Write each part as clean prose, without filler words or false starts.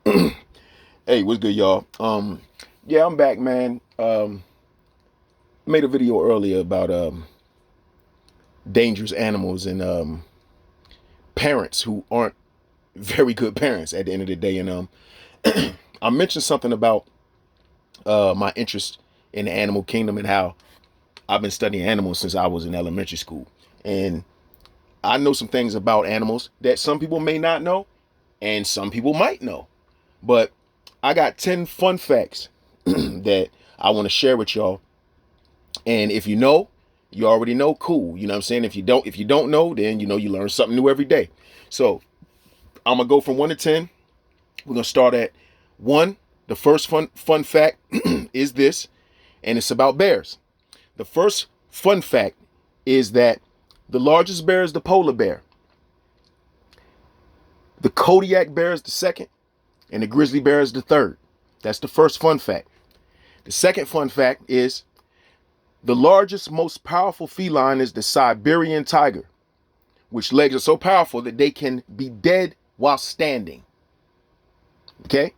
Hey, what's good, y'all? Yeah, I'm back, man. Made a video earlier about dangerous animals and parents who aren't very good parents at the end of the day. And I mentioned something about my interest in the animal kingdom and how I've been studying animals since I was in elementary school. And I know some things about animals that some people may not know and some people might know. But I got 10 fun facts that I want to share with y'all. And if you know, you already know, cool. You know what I'm saying? If you don't know, then you learn something new every day. So I'm gonna go from 1 to 10. We're gonna start at 1. The first fun fact is this, and it's about bears. The first fun fact is that the largest bear is the polar bear. The Kodiak bear is the second, and the grizzly bear is the third. That's the first fun fact. The second fun fact is the largest, most powerful feline is the Siberian tiger, which legs are so powerful that they can be dead while standing. Okay?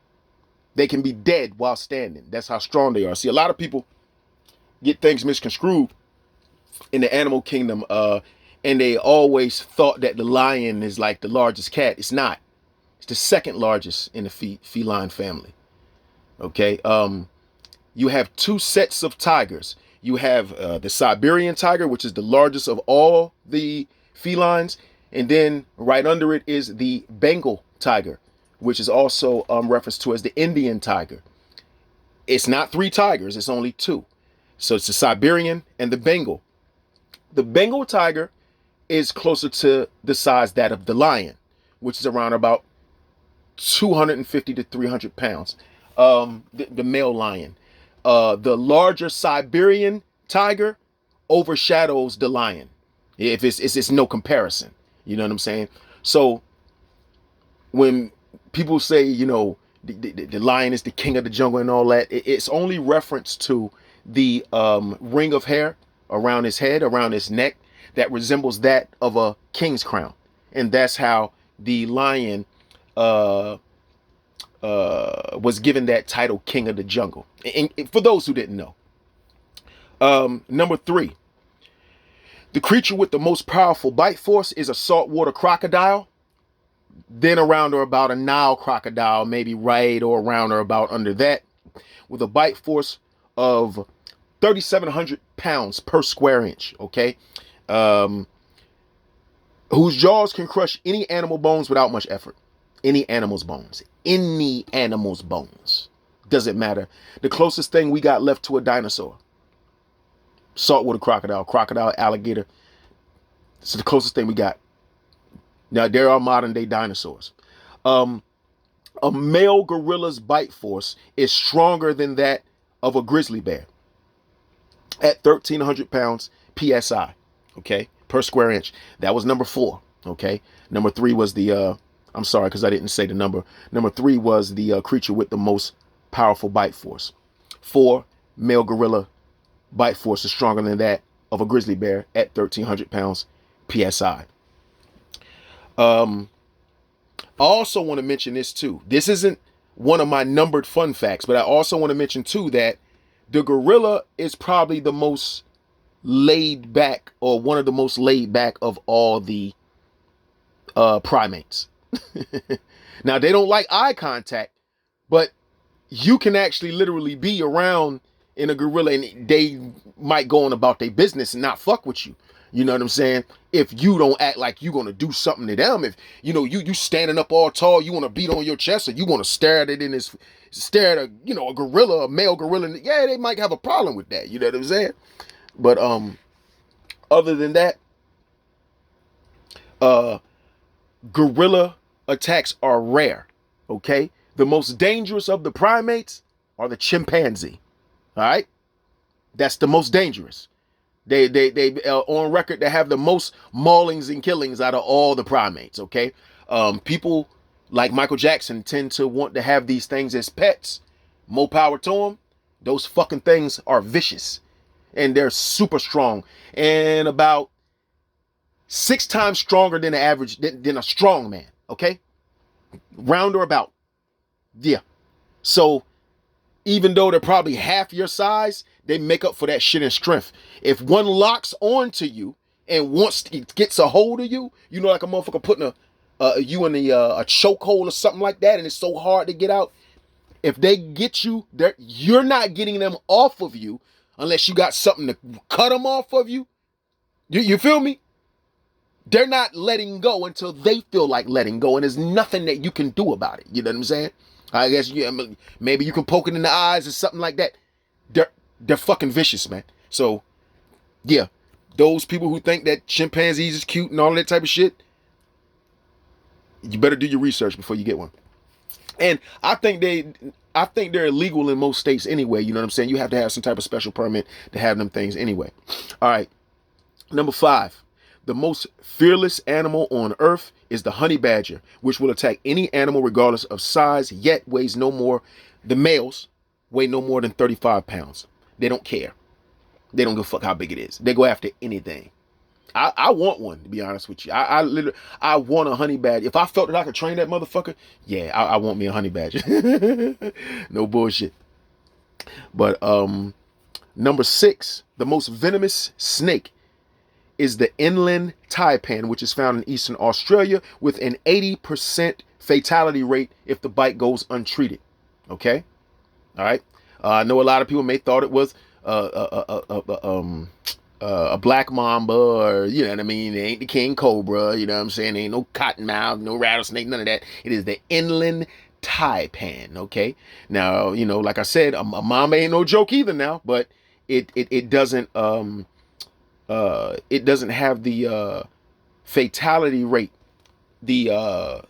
They can be dead while standing. That's how strong they are. See, a lot of people get things misconstrued in the animal kingdom, and they always thought that the lion is like the largest cat. It's not. It's the second largest in the feline family. Okay? You have two sets of tigers. You have the Siberian tiger, which is the largest of all the felines, and then right under it is the Bengal tiger, which is also referenced to as the Indian tiger. It's not three tigers, it's only two. So it's the Siberian and the Bengal. The Bengal tiger is closer to the size that of the lion, which is around about 250 to 300 pounds. The male lion. The larger Siberian tiger overshadows the lion. If it's no comparison, you know what I'm saying. So when people say the lion is the king of the jungle and all that, it's only reference to the ring of hair around his head, around his neck, that resembles that of a king's crown, and that's how the lion was given that title, King of the Jungle. And for those who didn't know, number 3, the creature with the most powerful bite force is a saltwater crocodile. Then around or about a Nile crocodile, maybe right or around or about under that, with a bite force of 3,700 pounds per square inch. Okay, whose jaws can crush any animal bones without much effort. Any animal's bones. Any animal's bones. Doesn't matter. The closest thing we got left to a dinosaur. Saltwater crocodile, alligator. It's the closest thing we got. Now, there are modern day dinosaurs. A male gorilla's bite force is stronger than that of a grizzly bear at 1,300 pounds PSI, okay, per square inch. That was number 4, okay. Number 3 was the, I'm sorry because I didn't say the number. Number 3 was the creature with the most powerful bite force. 4, male gorilla bite force is stronger than that of a grizzly bear at 1,300 pounds PSI. I also want to mention this too. This isn't one of my numbered fun facts, but I also want to mention too that the gorilla is probably the most laid back, or one of the most laid back of all the primates. Now, they don't like eye contact, but you can actually literally be around in a gorilla and they might go on about their business and not fuck with you. You know what I'm saying? If you don't act like you're gonna do something to them, if you standing up all tall, you want to beat on your chest, or you want to stare at a gorilla, a male gorilla, yeah, they might have a problem with that. You know what I'm saying? But other than that, gorilla attacks are rare. Okay, the most dangerous of the primates are the chimpanzee. All right, that's the most dangerous. They on record they have the most maulings and killings out of all the primates. Okay, people like Michael Jackson tend to want to have these things as pets. More power to them. Those fucking things are vicious, and they're super strong, and about 6 times stronger than the average than a strong man. Okay, round or about. Yeah. So even though they're probably half your size, they make up for that shit in strength. If one locks onto you and gets a hold of you, you know, like a motherfucker putting you in a chokehold or something like that, and it's so hard to get out. If they get you, you're not getting them off of you unless you got something to cut them off of you. You feel me? They're not letting go until they feel like letting go, and there's nothing that you can do about it. You know what I'm saying? I guess maybe you can poke it in the eyes or something like that. They're fucking vicious, man. So yeah, those people who think that chimpanzees is cute and all that type of shit, you better do your research before you get one. And I think they're illegal in most states anyway. You know what I'm saying? You have to have some type of special permit to have them things anyway. All right. Number 5. The most fearless animal on earth is the honey badger, which will attack any animal regardless of size, yet weighs no more. The males weigh no more than 35 pounds. They don't care. They don't give a fuck how big it is. They go after anything. I want one, to be honest with you. I want a honey badger. If I felt that I could train that motherfucker, yeah, I want me a honey badger. No bullshit. But number 6, the most venomous snake is the inland taipan, which is found in eastern Australia with an 80% fatality rate if the bite goes untreated. Okay? All right? I know a lot of people may thought it was a black mamba, or you know what I mean, it ain't the king cobra, you know what I'm saying, ain't no cottonmouth, no rattlesnake, none of that. It is the inland taipan. Okay, now you know, like I said, a mamba ain't no joke either now, but it doesn't have the fatality rate. It's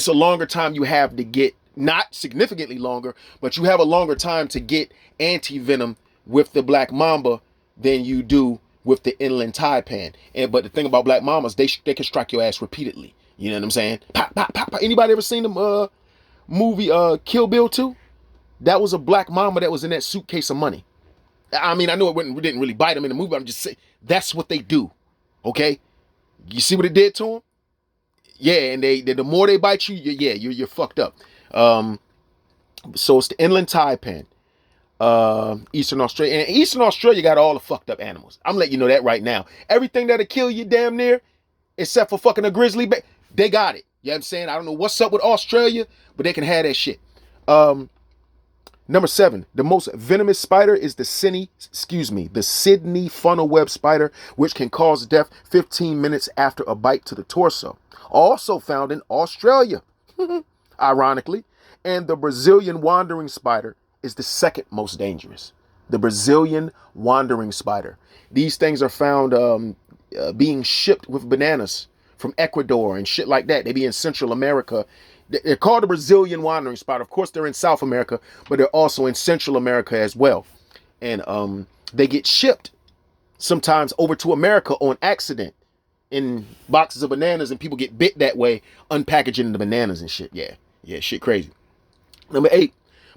a longer time you have to get, not significantly longer, but you have a longer time to get anti-venom with the black mamba than you do with the inland taipan. But the thing about black mambas, they can strike your ass repeatedly. You know what I'm saying? Pop, pop, pop, pop. Anybody ever seen the movie Kill Bill 2? That was a black mamba that was in that suitcase of money. I mean, I know we didn't really bite him in the movie, but I'm just saying that's what they do. Okay? You see what it did to him? Yeah, and the more they bite you, you're fucked up. So it's the inland taipan. Eastern Australia. And Eastern Australia got all the fucked up animals. I'm letting you know that right now. Everything that'll kill you damn near, except for fucking a grizzly bear, they got it. You know what I'm saying? I don't know what's up with Australia, but they can have that shit. Number 7, the most venomous spider is the Sydney funnel web spider, which can cause death 15 minutes after a bite to the torso. Also found in Australia, ironically. And the Brazilian wandering spider is the second most dangerous. The Brazilian wandering spider. These things are found being shipped with bananas from Ecuador and shit like that. They be in Central America. They're called the Brazilian wandering spider. Of course, they're in South America, but they're also in Central America as well. And they get shipped sometimes over to America on accident in boxes of bananas, and people get bit that way, unpackaging the bananas and shit. Yeah, shit crazy. Number 8,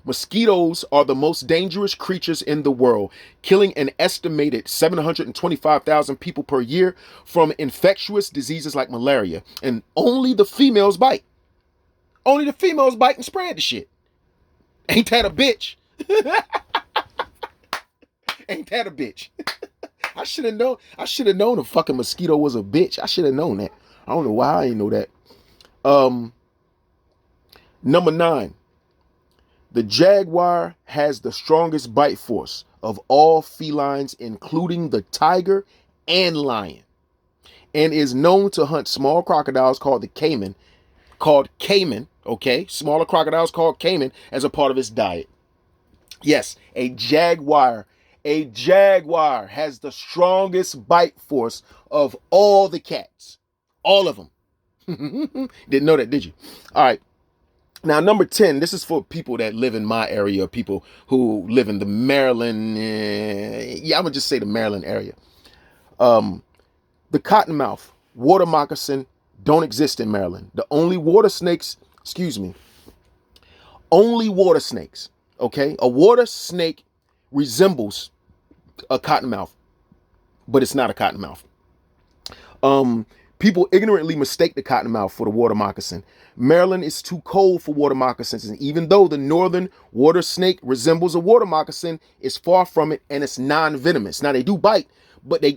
mosquitoes are the most dangerous creatures in the world, killing an estimated 725,000 people per year from infectious diseases like malaria. And only the females bite. Only the females bite and spread the shit. Ain't that a bitch? Ain't that a bitch? I should have known a fucking mosquito was a bitch. I should have known that. I don't know why I didn't know that. Number 9. The jaguar has the strongest bite force of all felines, including the tiger and lion, and is known to hunt small crocodiles called caiman, okay? Smaller crocodiles called caiman as a part of its diet. Yes, a jaguar has the strongest bite force of all the cats. All of them. Didn't know that, did you? All right. Now, number 10, this is for people that live in my area, people who live in the Maryland, I'm going to just say the Maryland area. The cottonmouth, water moccasin, don't exist in Maryland. The only water snakes, okay? A water snake resembles a cottonmouth, but it's not a cottonmouth. People ignorantly mistake the cottonmouth for the water moccasin. Maryland is too cold for water moccasins, and even though the northern water snake resembles a water moccasin, it's far from it, and it's non-venomous. Now, they do bite, but they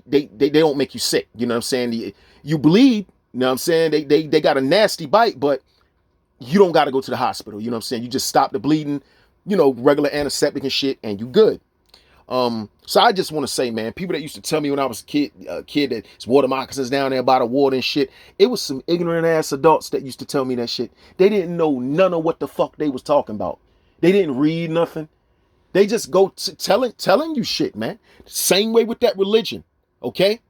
don't make you sick. You know what I'm saying? You bleed, you know what I'm saying? They got a nasty bite, but you don't got to go to the hospital. You know what I'm saying? You just stop the bleeding, you know, regular antiseptic and shit, and you good. So I just want to say, man, people that used to tell me when I was a kid that it's water moccasins down there by the water and shit, it was some ignorant ass adults that used to tell me that shit. They didn't know none of what the fuck they was talking about. They didn't read nothing. They just go telling you shit, man. Same way with that religion, okay?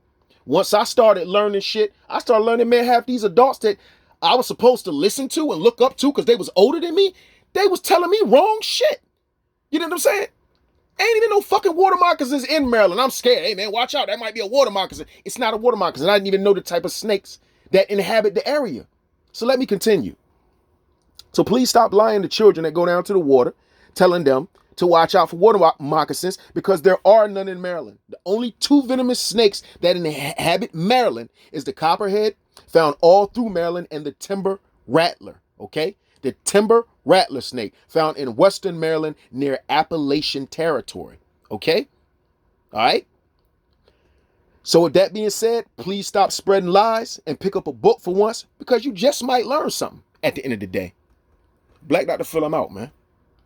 Once I started learning shit, I started learning, man, half these adults that I was supposed to listen to and look up to because they was older than me, they was telling me wrong shit. You know what I'm saying? Ain't even no fucking water moccasins in Maryland. I'm scared. Hey, man, watch out. That might be a water moccasin. It's not a water moccasin. I didn't even know the type of snakes that inhabit the area. So let me continue. So please stop lying to children that go down to the water, telling them to watch out for water moccasins because there are none in Maryland. The only two venomous snakes that inhabit Maryland is the copperhead, found all through Maryland, and the timber rattler, okay? The timber rattler snake, found in western Maryland near Appalachian territory, okay? All right? So with that being said, please stop spreading lies and pick up a book for once because you just might learn something at the end of the day. Black Dr. Phil, I'm out, man.